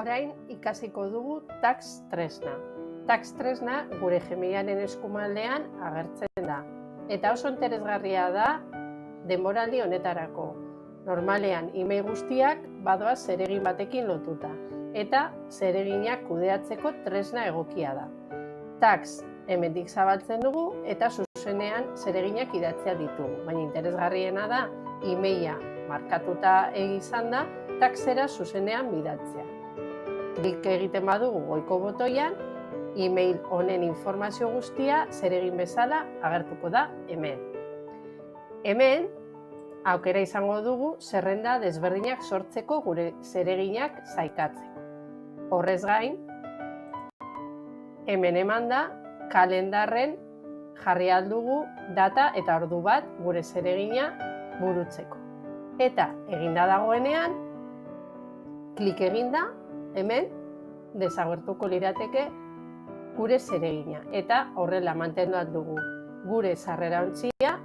Orain ikasiko dugu tax tresna. Tax tresna gure Gmailaren eskumaldean agertzen da. Eta oso interesgarria da denboraldi honetarako. Normalean email guztiak badoa zeregin batekin lotuta. Eta zereginak kudeatzeko tresna egokia da. Tax hemendik zabaltzen dugu eta zuzenean zereginak idatzea ditugu. Baina interesgarriena da emaila markatuta izan da taxera zuzenean bidatzea. Klik egiten badugu goiko botoian, email honen informazio guztia zeregin bezala agertuko da hemen. Hemen, aukera izango dugu zerrenda desberdinak sortzeko gure zereginak sailkatzeko. Horrez gain, hemen eman da kalendarren jarri aldugu data eta ordu bat gure zeregina burutzeko. Eta eginda dagoenean, klik eginda, hemen desagertuko lirateke gure zeregina eta horrela mantendu dugu gure sarrera ontzia